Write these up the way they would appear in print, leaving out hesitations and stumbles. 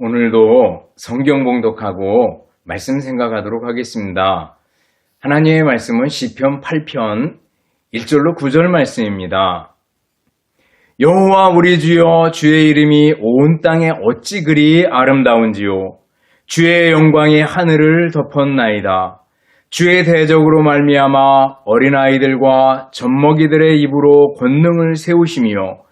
오늘도 성경 봉독하고 말씀 생각하도록 하겠습니다. 하나님의 말씀은 시편 8편 1절로 9절 말씀입니다. 여호와 우리 주여, 주의 이름이 온 땅에 어찌 그리 아름다운지요. 주의 영광이 하늘을 덮었나이다. 주의 대적으로 말미암아 어린아이들과 젖먹이들의 입으로 권능을 세우시며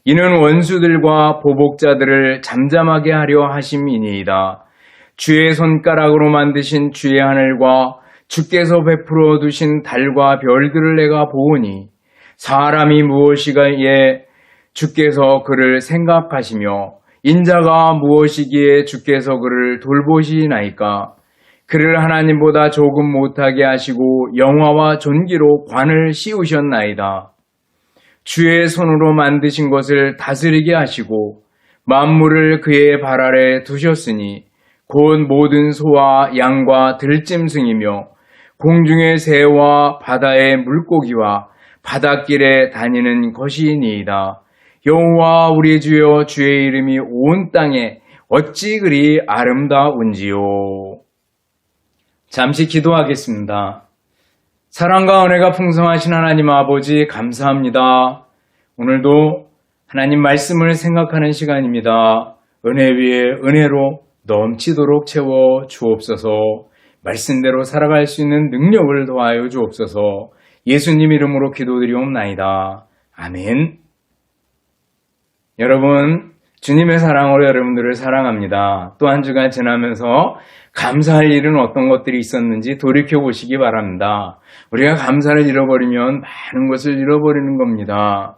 이는 원수들과 보복자들을 잠잠하게 하려 하심이니이다. 주의 손가락으로 만드신 주의 하늘과 주께서 베풀어 두신 달과 별들을 내가 보오니 사람이 무엇이기에 주께서 그를 생각하시며 인자가 무엇이기에 주께서 그를 돌보시나이까. 그를 하나님보다 조금 못하게 하시고 영화와 존귀로 관을 씌우셨나이다. 주의 손으로 만드신 것을 다스리게 하시고 만물을 그의 발 아래 두셨으니 곧 모든 소와 양과 들짐승이며 공중의 새와 바다의 물고기와 바닷길에 다니는 것이니이다. 여호와 우리 주여, 주의 이름이 온 땅에 어찌 그리 아름다운지요. 잠시 기도하겠습니다. 사랑과 은혜가 풍성하신 하나님 아버지, 감사합니다. 오늘도 하나님 말씀을 생각하는 시간입니다. 은혜 위에 은혜로 넘치도록 채워 주옵소서. 말씀대로 살아갈 수 있는 능력을 더하여 주옵소서. 예수님 이름으로 기도드리옵나이다. 아멘. 여러분, 주님의 사랑으로 여러분들을 사랑합니다. 또 한 주간 지나면서 감사할 일은 어떤 것들이 있었는지 돌이켜보시기 바랍니다. 우리가 감사를 잃어버리면 많은 것을 잃어버리는 겁니다.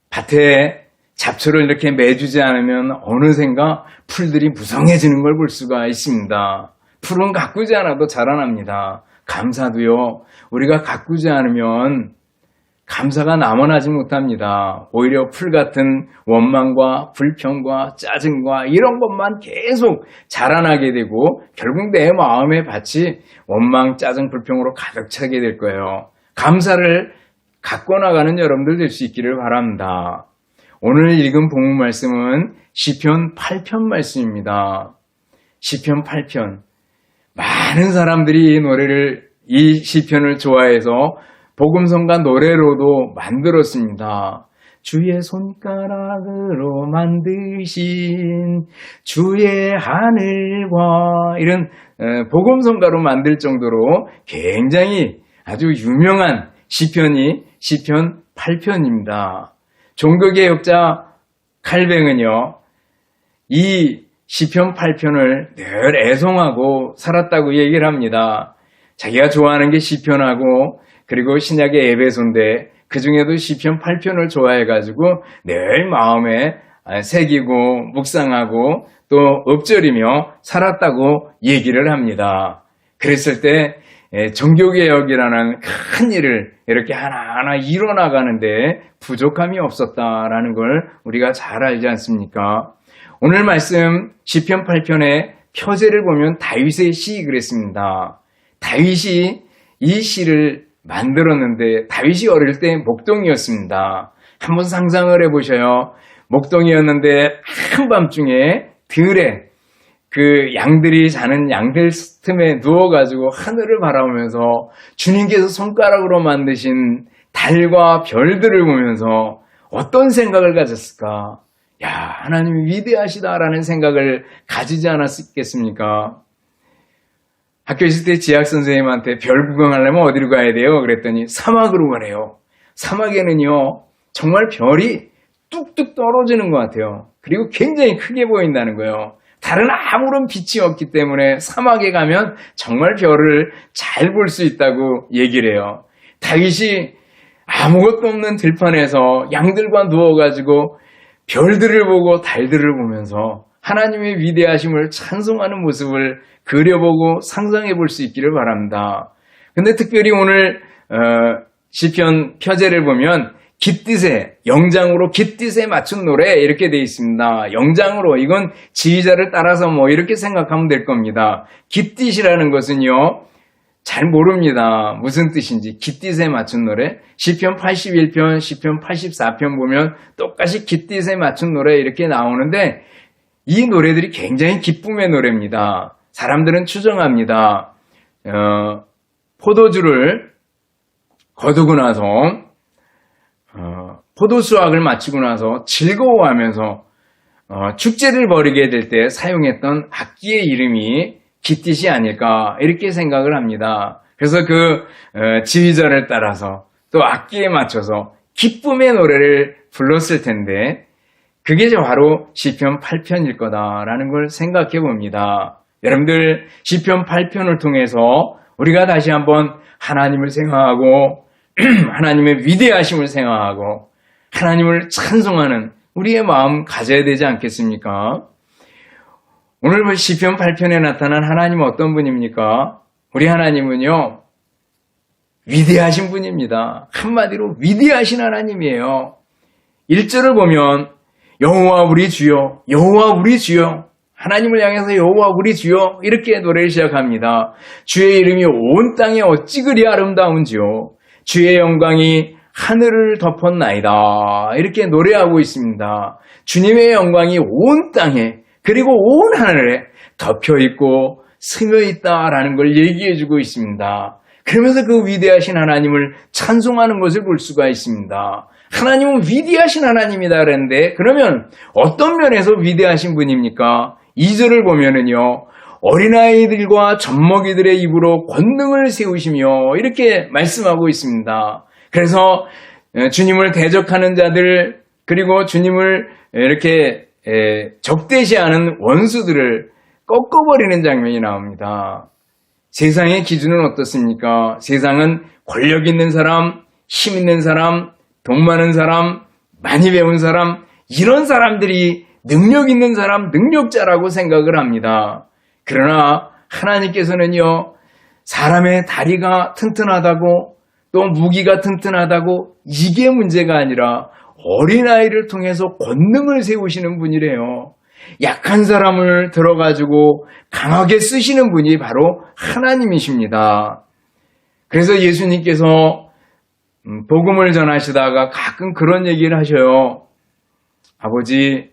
밭에 잡초를 이렇게 매주지 않으면 어느샌가 풀들이 무성해지는 걸 볼 수가 있습니다. 풀은 가꾸지 않아도 자라납니다. 감사도요, 우리가 가꾸지 않으면 감사가 남아나지 못합니다. 오히려 풀 같은 원망과 불평과 짜증과 이런 것만 계속 자라나게 되고 결국 내 마음의 밭이 원망, 짜증, 불평으로 가득 차게 될 거예요. 감사를 갖고 나가는 여러분들 될 수 있기를 바랍니다. 오늘 읽은 본문 말씀은 시편 8편 말씀입니다. 시편 8편. 많은 사람들이 이 시편을 좋아해서 복음성가 노래로도 만들었습니다. 주의 손가락으로 만드신 주의 하늘과 이런 복음성가로 만들 정도로 굉장히 아주 유명한 시편이 시편 8편입니다. 종교개혁자 칼뱅은요, 이 시편 8편을 늘 애송하고 살았다고 얘기를 합니다. 자기가 좋아하는 게 시편하고 그리고 신약의 에베소인데 그 중에도 시편 8편을 좋아해가지고 늘 마음에 새기고 묵상하고 또 읊조리며 살았다고 얘기를 합니다. 그랬을 때 종교개혁이라는 큰 일을 이렇게 하나하나 이뤄나가는데 부족함이 없었다라는 걸 우리가 잘 알지 않습니까? 오늘 말씀 시편 8편의 표제를 보면 다윗의 시 그랬습니다. 다윗이 이 시를 만들었는데 다윗이 어릴 때 목동이었습니다. 한번 상상을 해보셔요. 목동이었는데 한밤중에 들에 그 양들이 자는 양들 틈에 누워가지고 하늘을 바라보면서 주님께서 손가락으로 만드신 달과 별들을 보면서 어떤 생각을 가졌을까? 야, 하나님이 위대하시다라는 생각을 가지지 않았겠습니까? 학교 있을 때 지학 선생님한테 별 구경하려면 어디로 가야 돼요? 그랬더니 사막으로 가래요. 사막에는요, 정말 별이 뚝뚝 떨어지는 것 같아요. 그리고 굉장히 크게 보인다는 거예요. 다른 아무런 빛이 없기 때문에 사막에 가면 정말 별을 잘 볼 수 있다고 얘기를 해요. 다윗이 아무것도 없는 들판에서 양들과 누워가지고 별들을 보고 달들을 보면서 하나님의 위대하심을 찬송하는 모습을 그려보고 상상해 볼 수 있기를 바랍니다. 근데 특별히 오늘 시편 표제를 보면 깃뜻에, 영장으로 깃뜻에 맞춘 노래 이렇게 되어 있습니다. 영장으로, 이건 지휘자를 따라서 뭐 이렇게 생각하면 될 겁니다. 깃뜻이라는 것은요, 잘 모릅니다. 무슨 뜻인지. 깃뜻에 맞춘 노래. 시편 81편, 시편 84편 보면 똑같이 깃뜻에 맞춘 노래 이렇게 나오는데 이 노래들이 굉장히 기쁨의 노래입니다. 사람들은 추정합니다. 포도주를 거두고 나서 포도 수확을 마치고 나서 즐거워하면서 축제를 벌이게 될 때 사용했던 악기의 이름이 깃딧이 아닐까 이렇게 생각을 합니다. 그래서 그 지휘자를 따라서 또 악기에 맞춰서 기쁨의 노래를 불렀을 텐데 그게 바로 시편 8편일 거다라는 걸 생각해 봅니다. 여러분들 시편 8편을 통해서 우리가 다시 한번 하나님을 생각하고 하나님의 위대하심을 생각하고 하나님을 찬송하는 우리의 마음 가져야 되지 않겠습니까? 오늘 시편 8편에 나타난 하나님은 어떤 분입니까? 우리 하나님은요, 위대하신 분입니다. 한마디로 위대하신 하나님이에요. 1절을 보면 여호와 우리 주여, 여호와 우리 주여, 하나님을 향해서 여호와 우리 주여 이렇게 노래를 시작합니다. 주의 이름이 온 땅에 어찌 그리 아름다운지요. 주의 영광이 하늘을 덮었나이다. 이렇게 노래하고 있습니다. 주님의 영광이 온 땅에 그리고 온 하늘에 덮여있고 스며있다라는 걸 얘기해주고 있습니다. 그러면서 그 위대하신 하나님을 찬송하는 것을 볼 수가 있습니다. 하나님은 위대하신 하나님이다 그랬는데 그러면 어떤 면에서 위대하신 분입니까? 2절을 보면은요. 어린아이들과 젖먹이들의 입으로 권능을 세우시며 이렇게 말씀하고 있습니다. 그래서 주님을 대적하는 자들 그리고 주님을 이렇게 적대시하는 원수들을 꺾어버리는 장면이 나옵니다. 세상의 기준은 어떻습니까? 세상은 권력 있는 사람, 힘 있는 사람, 돈 많은 사람, 많이 배운 사람 이런 사람들이 능력 있는 사람, 능력자라고 생각을 합니다. 그러나 하나님께서는요. 사람의 다리가 튼튼하다고 또 무기가 튼튼하다고 이게 문제가 아니라 어린아이를 통해서 권능을 세우시는 분이래요. 약한 사람을 들어가지고 강하게 쓰시는 분이 바로 하나님이십니다. 그래서 예수님께서 복음을 전하시다가 가끔 그런 얘기를 하셔요. 아버지,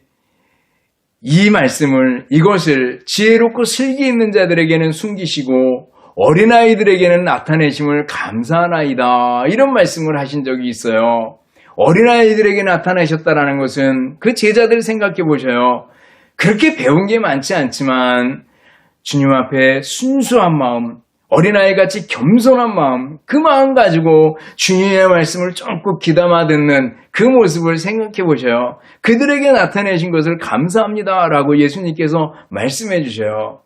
이 말씀을 이것을 지혜롭고 슬기 있는 자들에게는 숨기시고 어린아이들에게는 나타내심을 감사하나이다. 이런 말씀을 하신 적이 있어요. 어린아이들에게 나타나셨다라는 것은 그 제자들 생각해 보셔요. 그렇게 배운 게 많지 않지만 주님 앞에 순수한 마음, 어린아이같이 겸손한 마음, 그 마음 가지고 주님의 말씀을 쫓고 귀담아 듣는 그 모습을 생각해 보셔요. 그들에게 나타내신 것을 감사합니다 라고 예수님께서 말씀해 주셔요.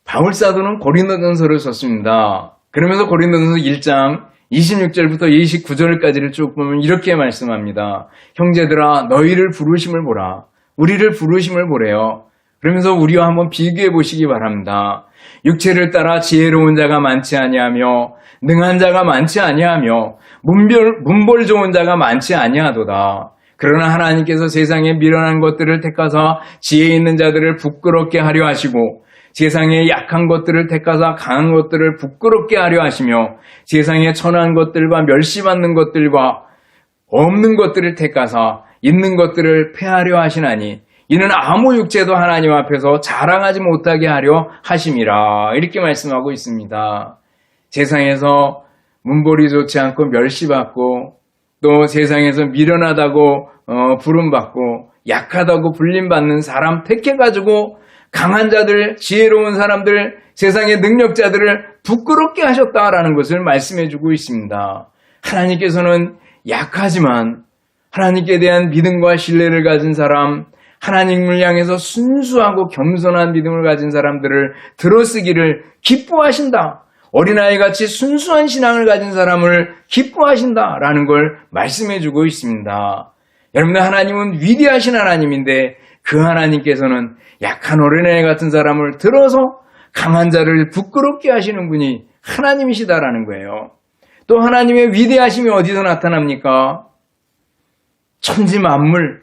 바울사도는 고린도전서를 썼습니다. 그러면서 고린도전서 1장 26절부터 29절까지를 쭉 보면 이렇게 말씀합니다. 형제들아 너희를 부르심을 보라. 우리를 부르심을 보래요. 그러면서 우리와 한번 비교해 보시기 바랍니다. 육체를 따라 지혜로운 자가 많지 아니하며 능한 자가 많지 아니하며 문벌 좋은 자가 많지 아니하도다. 그러나 하나님께서 세상에 미련한 것들을 택하사 지혜 있는 자들을 부끄럽게 하려 하시고 세상에 약한 것들을 택하사 강한 것들을 부끄럽게 하려 하시며 세상에 천한 것들과 멸시받는 것들과 없는 것들을 택하사 있는 것들을 폐하려 하시나니 이는 아무 육체도 하나님 앞에서 자랑하지 못하게 하려 하심이라. 이렇게 말씀하고 있습니다. 세상에서 문벌이 좋지 않고 멸시받고 또 세상에서 미련하다고 부름받고 약하다고 불림받는 사람 택해가지고 강한 자들, 지혜로운 사람들, 세상의 능력자들을 부끄럽게 하셨다라는 것을 말씀해주고 있습니다. 하나님께서는 약하지만 하나님께 대한 믿음과 신뢰를 가진 사람, 하나님을 향해서 순수하고 겸손한 믿음을 가진 사람들을 들어쓰기를 기뻐하신다. 어린아이같이 순수한 신앙을 가진 사람을 기뻐하신다라는 걸 말씀해주고 있습니다. 여러분들 하나님은 위대하신 하나님인데 그 하나님께서는 약한 어린아이 같은 사람을 들어서 강한 자를 부끄럽게 하시는 분이 하나님이시다라는 거예요. 또 하나님의 위대하심이 어디서 나타납니까? 천지 만물,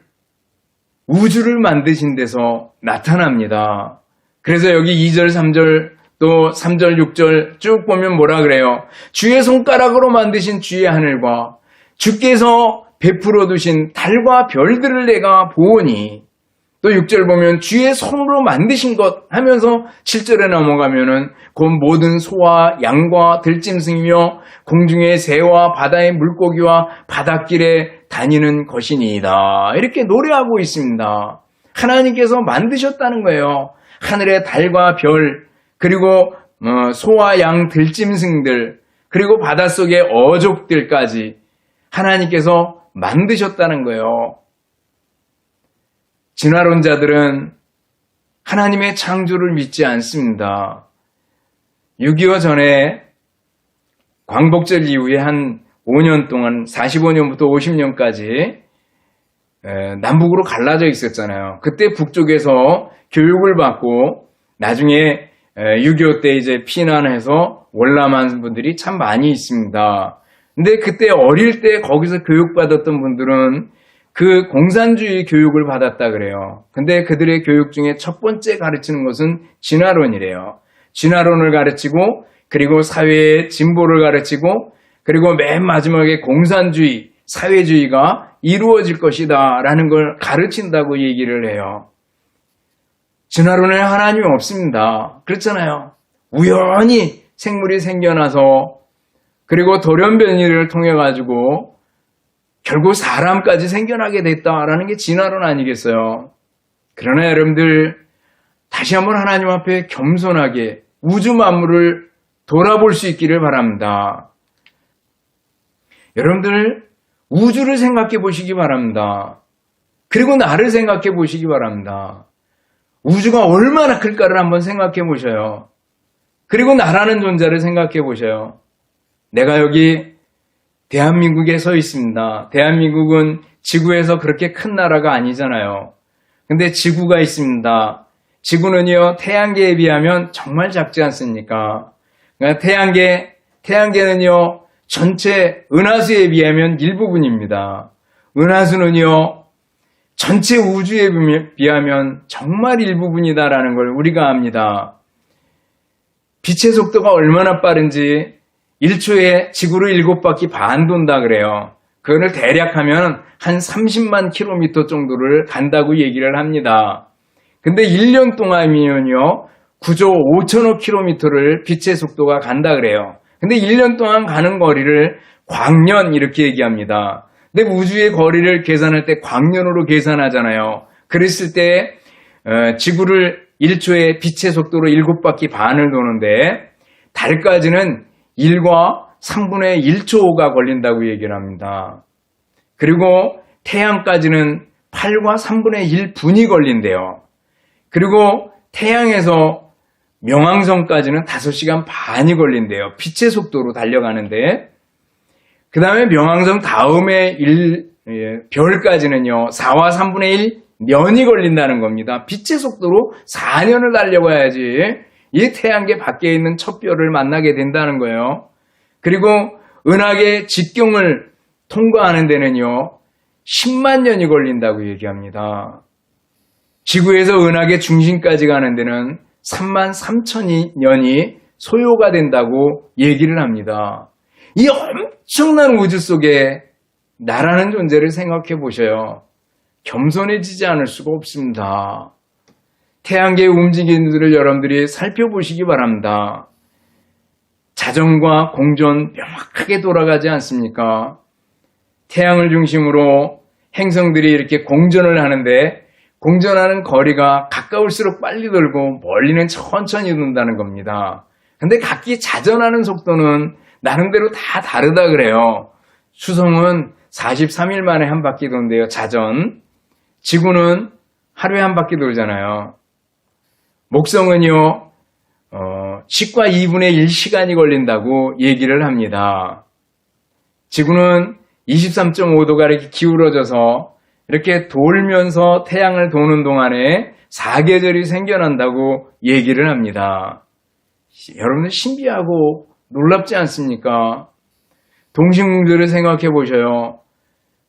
우주를 만드신 데서 나타납니다. 그래서 여기 2절, 3절, 또 3절, 6절 쭉 보면 뭐라 그래요? 주의 손가락으로 만드신 주의 하늘과 주께서 베풀어 두신 달과 별들을 내가 보오니 또 6절 보면 주의 손으로 만드신 것 하면서 7절에 넘어가면은 곧 모든 소와 양과 들짐승이며 공중의 새와 바다의 물고기와 바닷길에 다니는 것이니이다. 이렇게 노래하고 있습니다. 하나님께서 만드셨다는 거예요. 하늘의 달과 별, 그리고 소와 양 들짐승들, 그리고 바닷속의 어족들까지 하나님께서 만드셨다는 거예요. 진화론자들은 하나님의 창조를 믿지 않습니다. 6.25 전에 광복절 이후에 한 5년 동안 45년부터 50년까지 남북으로 갈라져 있었잖아요. 그때 북쪽에서 교육을 받고 나중에 6.25 때 이제 피난해서 월남한 분들이 참 많이 있습니다. 근데 그때 어릴 때 거기서 교육받았던 분들은 그 공산주의 교육을 받았다 그래요. 근데 그들의 교육 중에 첫 번째 가르치는 것은 진화론이래요. 진화론을 가르치고 그리고 사회의 진보를 가르치고 그리고 맨 마지막에 공산주의, 사회주의가 이루어질 것이다 라는 걸 가르친다고 얘기를 해요. 진화론에 하나님이 없습니다. 그렇잖아요. 우연히 생물이 생겨나서 그리고 돌연변이를 통해 가지고 결국 사람까지 생겨나게 됐다라는 게 진화론 아니겠어요? 그러나 여러분들 다시 한번 하나님 앞에 겸손하게 우주 만물을 돌아볼 수 있기를 바랍니다. 여러분들 우주를 생각해 보시기 바랍니다. 그리고 나를 생각해 보시기 바랍니다. 우주가 얼마나 클까를 한번 생각해 보셔요. 그리고 나라는 존재를 생각해 보셔요. 내가 여기 대한민국에 서 있습니다. 대한민국은 지구에서 그렇게 큰 나라가 아니잖아요. 근데 지구가 있습니다. 지구는요, 태양계에 비하면 정말 작지 않습니까? 그러니까 태양계는요, 전체 은하수에 비하면 일부분입니다. 은하수는요, 전체 우주에 비하면 정말 일부분이다라는 걸 우리가 압니다. 빛의 속도가 얼마나 빠른지 1초에 지구를 7바퀴 반 돈다 그래요. 그거를 대략 하면 한 30만 킬로미터 정도를 간다고 얘기를 합니다. 근데 1년 동안이면요, 9조 5천억 킬로미터를 빛의 속도가 간다 그래요. 근데 1년 동안 가는 거리를 광년 이렇게 얘기합니다. 근데 우주의 거리를 계산할 때 광년으로 계산하잖아요. 그랬을 때 지구를 1초에 빛의 속도로 7바퀴 반을 도는데 달까지는 1과 3분의 1초가 걸린다고 얘기를 합니다. 그리고 태양까지는 8과 3분의 1분이 걸린대요. 그리고 태양에서 명왕성까지는 5시간 반이 걸린대요. 빛의 속도로 달려가는데 그 다음에 명왕성 다음에 별까지는요 4와 3분의 1 년이 걸린다는 겁니다. 빛의 속도로 4년을 달려가야지 이 태양계 밖에 있는 첫 별을 만나게 된다는 거예요. 그리고 은하계 직경을 통과하는 데는요 10만 년이 걸린다고 얘기합니다. 지구에서 은하계 중심까지 가는 데는 3만 3천 년이 소요가 된다고 얘기를 합니다. 이 엄청난 우주 속에 나라는 존재를 생각해 보셔요. 겸손해지지 않을 수가 없습니다. 태양계의 움직임들을 여러분들이 살펴보시기 바랍니다. 자전과 공전 명확하게 돌아가지 않습니까? 태양을 중심으로 행성들이 이렇게 공전을 하는데 공전하는 거리가 가까울수록 빨리 돌고 멀리는 천천히 돈다는 겁니다. 근데 각기 자전하는 속도는 나름대로 다 다르다 그래요. 수성은 43일 만에 한 바퀴 돈대요, 자전. 지구는 하루에 한 바퀴 돌잖아요. 목성은요, 10과 2분의 1시간이 걸린다고 얘기를 합니다. 지구는 23.5도가 이렇게 기울어져서 이렇게 돌면서 태양을 도는 동안에 사계절이 생겨난다고 얘기를 합니다. 여러분들 신비하고 놀랍지 않습니까? 동식물들을 생각해 보셔요.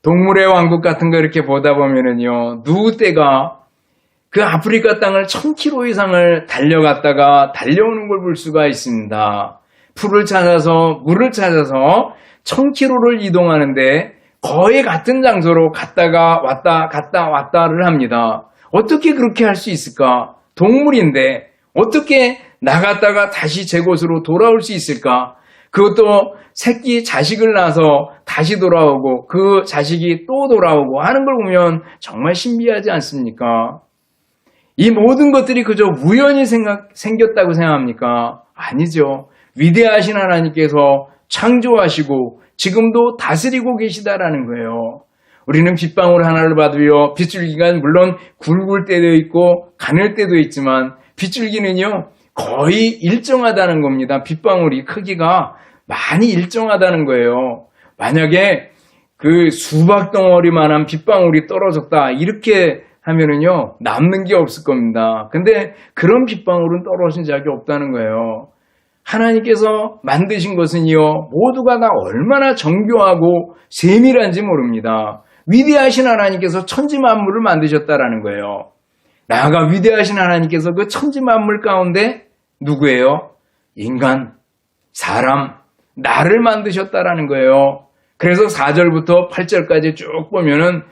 동물의 왕국 같은 거 이렇게 보다 보면은요, 누구 때가 그 아프리카 땅을 1000km 이상을 달려갔다가 달려오는 걸 볼 수가 있습니다. 풀을 찾아서, 물을 찾아서 1000km를 이동하는데 거의 같은 장소로 갔다 왔다를 합니다. 어떻게 그렇게 할 수 있을까? 동물인데 어떻게 나갔다가 다시 제 곳으로 돌아올 수 있을까? 그것도 새끼 자식을 낳아서 다시 돌아오고 그 자식이 또 돌아오고 하는 걸 보면 정말 신비하지 않습니까? 이 모든 것들이 그저 우연히 생겼다고 생각합니까? 아니죠. 위대하신 하나님께서 창조하시고 지금도 다스리고 계시다라는 거예요. 우리는 빗방울 하나를 받으며 빗줄기가 물론 굵을 때도 있고 가늘 때도 있지만 빗줄기는요 거의 일정하다는 겁니다. 빗방울이 크기가 많이 일정하다는 거예요. 만약에 그 수박 덩어리만한 빗방울이 떨어졌다 이렇게 하면은요 남는 게 없을 겁니다. 근데 그런 빗방울은 떨어진 적이 없다는 거예요. 하나님께서 만드신 것은요 모두가 다 얼마나 정교하고 세밀한지 모릅니다. 위대하신 하나님께서 천지 만물을 만드셨다라는 거예요. 나아가 위대하신 하나님께서 그 천지 만물 가운데 누구예요? 인간, 사람, 나를 만드셨다라는 거예요. 그래서 4절부터 8절까지 쭉 보면은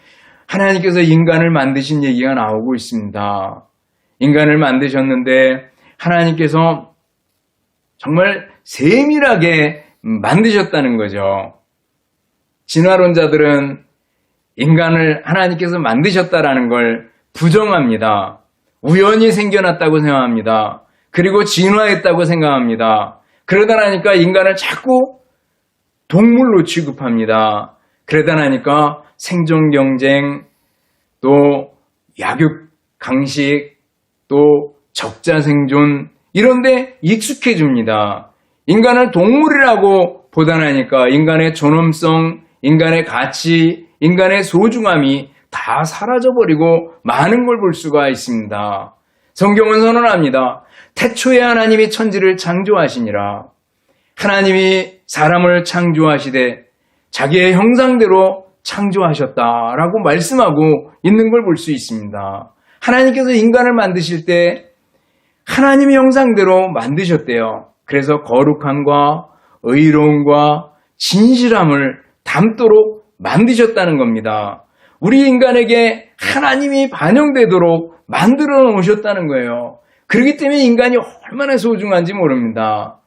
하나님께서 인간을 만드신 얘기가 나오고 있습니다. 인간을 만드셨는데 하나님께서 정말 세밀하게 만드셨다는 거죠. 진화론자들은 인간을 하나님께서 만드셨다라는 걸 부정합니다. 우연히 생겨났다고 생각합니다. 그리고 진화했다고 생각합니다. 그러다 나니까 인간을 자꾸 동물로 취급합니다. 그러다 나니까 생존 경쟁, 또 약육 강식, 또 적자 생존 이런 데 익숙해집니다. 인간을 동물이라고 보단하니까 인간의 존엄성, 인간의 가치, 인간의 소중함이 다 사라져버리고 많은 걸 볼 수가 있습니다. 성경은 선언합니다. 태초에 하나님이 천지를 창조하시니라. 하나님이 사람을 창조하시되 자기의 형상대로 창조하셨다라고 말씀하고 있는 걸 볼 수 있습니다. 하나님께서 인간을 만드실 때 하나님의 형상대로 만드셨대요. 그래서 거룩함과 의로움과 진실함을 담도록 만드셨다는 겁니다. 우리 인간에게 하나님이 반영되도록 만들어 놓으셨다는 거예요. 그렇기 때문에 인간이 얼마나 소중한지 모릅니다.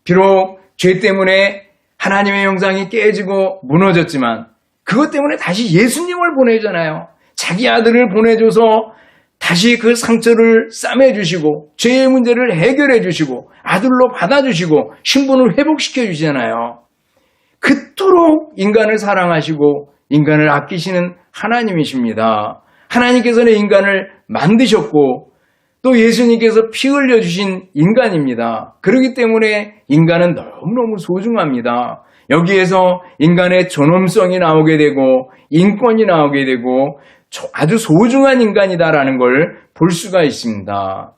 비록 죄 때문에 하나님의 형상이 깨지고 무너졌지만 그것 때문에 다시 예수님을 보내잖아요. 자기 아들을 보내줘서 다시 그 상처를 싸매주시고 죄의 문제를 해결해 주시고 아들로 받아주시고 신분을 회복시켜 주시잖아요. 그토록 인간을 사랑하시고 인간을 아끼시는 하나님이십니다. 하나님께서는 인간을 만드셨고 또 예수님께서 피 흘려주신 인간입니다. 그렇기 때문에 인간은 너무너무 소중합니다. 여기에서 인간의 존엄성이 나오게 되고 인권이 나오게 되고 아주 소중한 인간이다라는 걸 볼 수가 있습니다.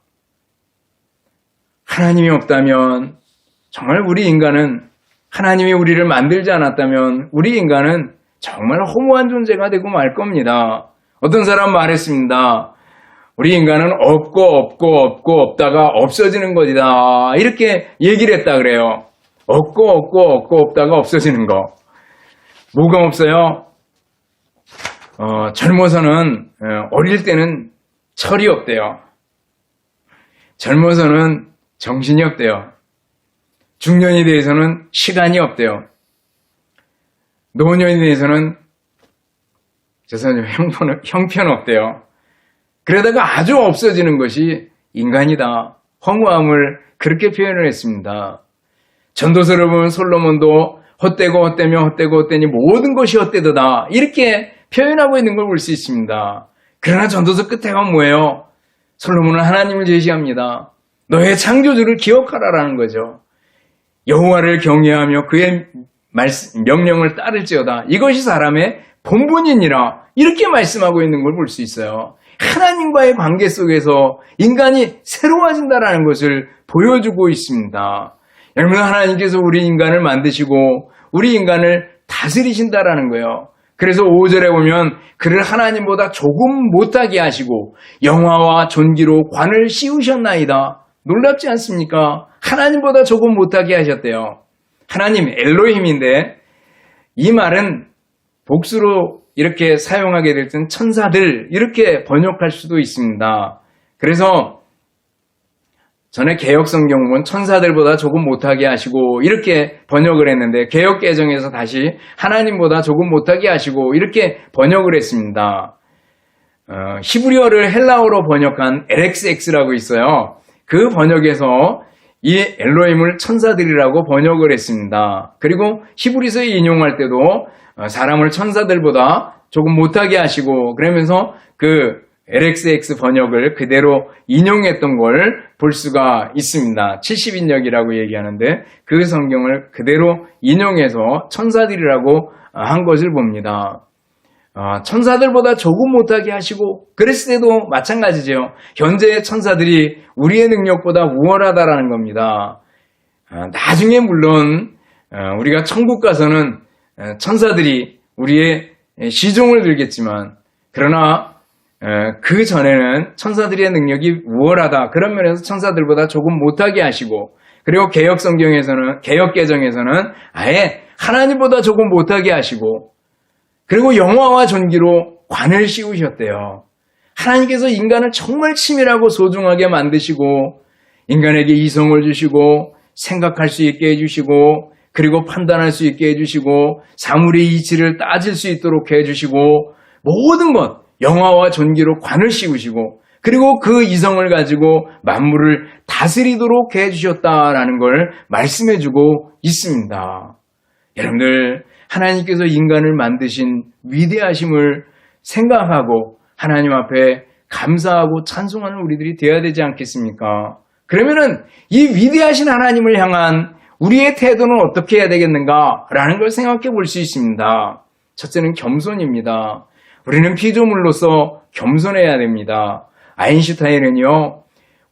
하나님이 없다면 정말 우리 인간은 하나님이 우리를 만들지 않았다면 우리 인간은 정말 허무한 존재가 되고 말 겁니다. 어떤 사람 말했습니다. 우리 인간은 없다가 없어지는 것이다. 이렇게 얘기를 했다 그래요. 없다가 없어지는 거. 뭐가 없어요? 젊어서는 어릴 때는 철이 없대요. 젊어서는 정신이 없대요. 중년이 돼서는 시간이 없대요. 노년이 돼서는 형편없대요. 그러다가 아주 없어지는 것이 인간이다. 허무함을 그렇게 표현을 했습니다. 전도서를 보면 솔로몬도 헛되니 모든 것이 헛되도다. 이렇게 표현하고 있는 걸 볼 수 있습니다. 그러나 전도서 끝에 가면 뭐예요? 솔로몬은 하나님을 제시합니다. 너의 창조주를 기억하라라는 거죠. 여호와를 경외하며 그의 명령을 따를지어다. 이것이 사람의 본분이니라. 이렇게 말씀하고 있는 걸 볼 수 있어요. 하나님과의 관계 속에서 인간이 새로워진다는 것을 보여주고 있습니다. 여러분, 하나님께서 우리 인간을 만드시고 우리 인간을 다스리신다라는 거예요. 그래서 5절에 보면 그를 하나님보다 조금 못하게 하시고 영화와 존귀로 관을 씌우셨나이다. 놀랍지 않습니까? 하나님보다 조금 못하게 하셨대요. 하나님 엘로힘인데 이 말은 복수로 이렇게 사용하게 될 때는 천사들 이렇게 번역할 수도 있습니다. 그래서 전에 개역성경 보면 천사들보다 조금 못하게 하시고 이렇게 번역을 했는데 개역개정에서 다시 하나님보다 조금 못하게 하시고 이렇게 번역을 했습니다. 히브리어를 헬라어로 번역한 LXX라고 있어요. 그 번역에서 이 엘로힘을 천사들이라고 번역을 했습니다. 그리고 히브리서에 인용할 때도 사람을 천사들보다 조금 못하게 하시고 그러면서 그 LXX 번역을 그대로 인용했던 걸 볼 수가 있습니다. 70인역이라고 얘기하는데 그 성경을 그대로 인용해서 천사들이라고 한 것을 봅니다. 천사들보다 조금 못하게 하시고 그랬을 때도 마찬가지죠. 현재의 천사들이 우리의 능력보다 우월하다라는 겁니다. 나중에 물론 우리가 천국 가서는 천사들이 우리의 시종을 들겠지만 그러나 그 전에는 천사들의 능력이 우월하다. 그런 면에서 천사들보다 조금 못하게 하시고 그리고 개역개정에서는 아예 하나님보다 조금 못하게 하시고 그리고 영화와 존귀로 관을 씌우셨대요. 하나님께서 인간을 정말 치밀하고 소중하게 만드시고 인간에게 이성을 주시고 생각할 수 있게 해주시고 그리고 판단할 수 있게 해주시고 사물의 이치를 따질 수 있도록 해주시고 모든 것 영화와 존귀로 관을 씌우시고 그리고 그 이성을 가지고 만물을 다스리도록 해주셨다라는 걸 말씀해주고 있습니다. 여러분들 하나님께서 인간을 만드신 위대하심을 생각하고 하나님 앞에 감사하고 찬송하는 우리들이 되어야 되지 않겠습니까? 그러면은 이 위대하신 하나님을 향한 우리의 태도는 어떻게 해야 되겠는가라는 걸 생각해 볼 수 있습니다. 첫째는 겸손입니다. 우리는 피조물로서 겸손해야 됩니다. 아인슈타인은요,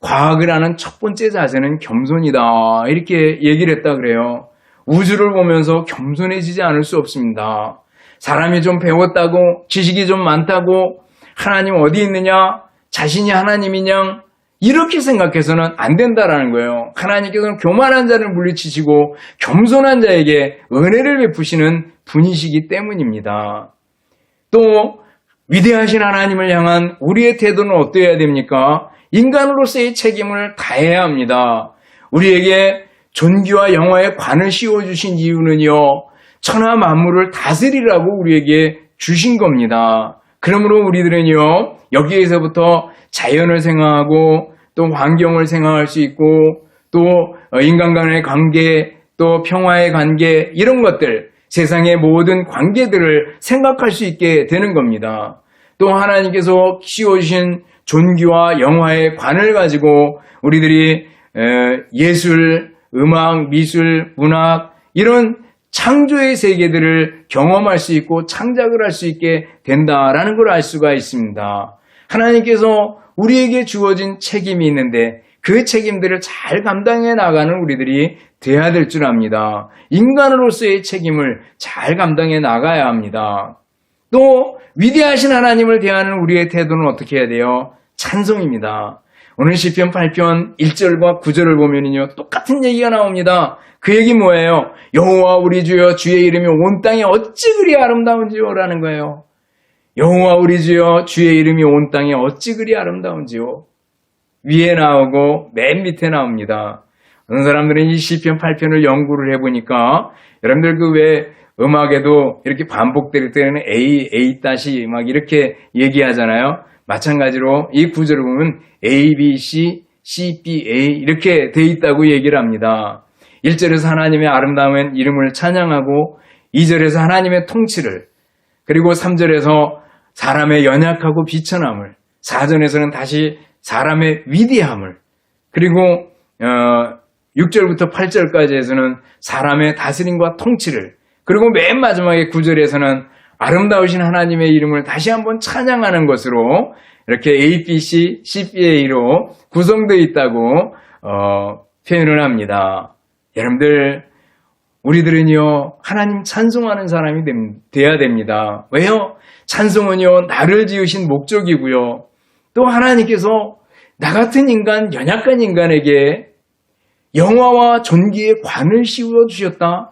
과학을 하는 첫 번째 자세는 겸손이다. 이렇게 얘기를 했다 그래요. 우주를 보면서 겸손해지지 않을 수 없습니다. 사람이 좀 배웠다고, 지식이 좀 많다고, 하나님 어디 있느냐? 자신이 하나님이냐? 이렇게 생각해서는 안 된다라는 거예요. 하나님께서는 교만한 자를 물리치시고 겸손한 자에게 은혜를 베푸시는 분이시기 때문입니다. 또 위대하신 하나님을 향한 우리의 태도는 어떠해야 됩니까? 인간으로서의 책임을 다해야 합니다. 우리에게 존귀와 영화의 관을 씌워주신 이유는요, 천하 만물을 다스리라고 우리에게 주신 겁니다. 그러므로 우리들은요, 여기에서부터 자연을 생각하고 또 환경을 생각할 수 있고 또 인간 간의 관계, 또 평화의 관계 이런 것들 세상의 모든 관계들을 생각할 수 있게 되는 겁니다. 또 하나님께서 씌워주신 존귀와 영화의 관을 가지고 우리들이 예술, 음악, 미술, 문학 이런 창조의 세계들을 경험할 수 있고 창작을 할 수 있게 된다라는 걸 알 수가 있습니다. 하나님께서 우리에게 주어진 책임이 있는데 그 책임들을 잘 감당해 나가는 우리들이 돼야 될 줄 압니다. 인간으로서의 책임을 잘 감당해 나가야 합니다. 또 위대하신 하나님을 대하는 우리의 태도는 어떻게 해야 돼요? 찬송입니다. 오늘 시편 8편 1절과 9절을 보면요 똑같은 얘기가 나옵니다. 그 얘기 뭐예요? 여호와 우리 주여 주의 이름이 온 땅에 어찌 그리 아름다운지요 라는 거예요. 여호와 우리 주여 주의 이름이 온 땅에 어찌 그리 아름다운지요. 위에 나오고 맨 밑에 나옵니다. 어떤 사람들은 이 시편 8편을 연구를 해보니까 여러분들 그 왜 음악에도 이렇게 반복될 때는 A 막 이렇게 얘기하잖아요. 마찬가지로 이 구절을 보면 A, B, C, C, B, A 이렇게 돼 있다고 얘기를 합니다. 1절에서 하나님의 아름다운 이름을 찬양하고 2절에서 하나님의 통치를 그리고 3절에서 사람의 연약하고 비천함을 4절에서는 다시 사람의 위대함을 그리고 6절부터 8절까지에서는 사람의 다스림과 통치를 그리고 맨 마지막에 9절에서는 아름다우신 하나님의 이름을 다시 한번 찬양하는 것으로 이렇게 ABC, CBA로 구성되어 있다고 표현을 합니다. 여러분들 우리들은요 하나님 찬송하는 사람이 돼야 됩니다. 왜요? 찬송은요 나를 지으신 목적이고요. 또 하나님께서 나 같은 인간, 연약한 인간에게 영화와 존귀의 관을 씌워 주셨다.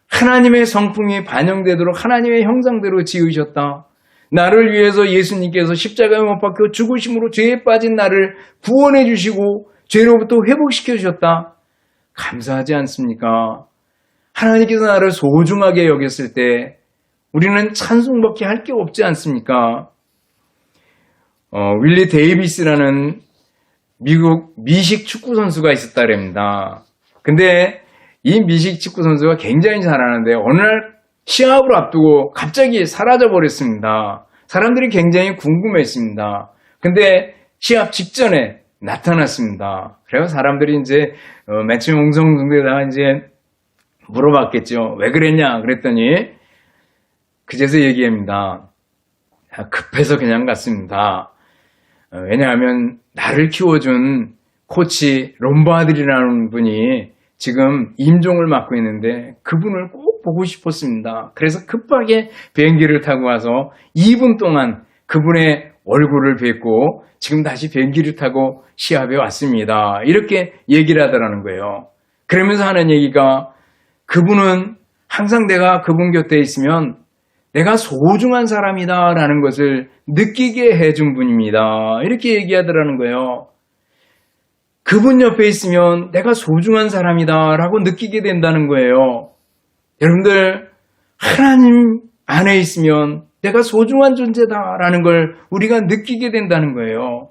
하나님의 성품이 반영되도록 하나님의 형상대로 지으셨다. 나를 위해서 예수님께서 십자가에 못 박혀 죽으심으로 죄에 빠진 나를 구원해 주시고 죄로부터 회복시켜 주셨다. 감사하지 않습니까? 하나님께서 나를 소중하게 여겼을 때 우리는 찬송밖에 할 게 없지 않습니까? 윌리 데이비스라는 미국 미식 축구 선수가 있었다랍니다. 근데 이 미식 축구 선수가 굉장히 잘하는데 어느 날 시합을 앞두고 갑자기 사라져 버렸습니다. 사람들이 굉장히 궁금했습니다. 근데 시합 직전에 나타났습니다. 그래서 사람들이 이제 매치 웅성중대다가 이제 물어봤겠죠. 왜 그랬냐 그랬더니 그제서 얘기합니다. 급해서 그냥 갔습니다. 왜냐하면 나를 키워준 코치 롬바드리라는 분이 지금 임종을 맡고 있는데 그분을 꼭 보고 싶었습니다. 그래서 급하게 비행기를 타고 와서 2분 동안 그분의 얼굴을 뵙고 지금 다시 비행기를 타고 시합에 왔습니다. 이렇게 얘기를 하더라는 거예요. 그러면서 하는 얘기가 그분은 항상 내가 그분 곁에 있으면 내가 소중한 사람이다 라는 것을 느끼게 해준 분입니다. 이렇게 얘기하더라는 거예요. 그분 옆에 있으면 내가 소중한 사람이다 라고 느끼게 된다는 거예요. 여러분들, 하나님 안에 있으면 내가 소중한 존재다 라는 걸 우리가 느끼게 된다는 거예요.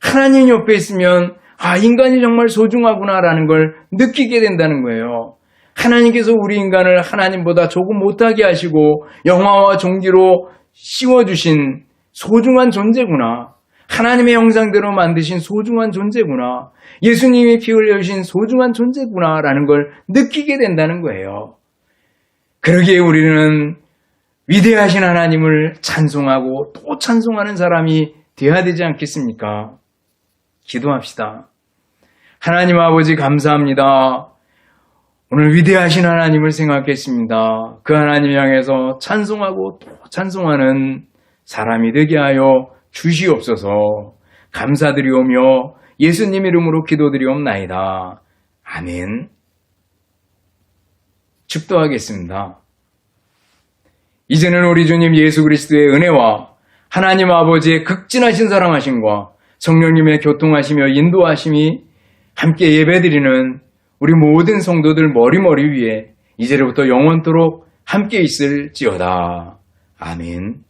하나님 옆에 있으면 인간이 정말 소중하구나 라는 걸 느끼게 된다는 거예요. 하나님께서 우리 인간을 하나님보다 조금 못하게 하시고 영화와 종기로 씌워주신 소중한 존재구나. 하나님의 형상대로 만드신 소중한 존재구나. 예수님이 피 흘려주신 소중한 존재구나 라는 걸 느끼게 된다는 거예요. 그러기에 우리는 위대하신 하나님을 찬송하고 또 찬송하는 사람이 되어야 되지 않겠습니까? 기도합시다. 하나님 아버지 감사합니다. 오늘 위대하신 하나님을 생각했습니다. 그 하나님 향해서 찬송하고 또 찬송하는 사람이 되게 하여 주시옵소서. 감사드리오며 예수님 이름으로 기도드리옵나이다. 아멘. 축도하겠습니다. 이제는 우리 주님 예수 그리스도의 은혜와 하나님 아버지의 극진하신 사랑하심과 성령님의 교통하시며 인도하심이 함께 예배드리는 우리 모든 성도들 머리머리 위에 이제로부터 영원토록 함께 있을지어다. 아멘.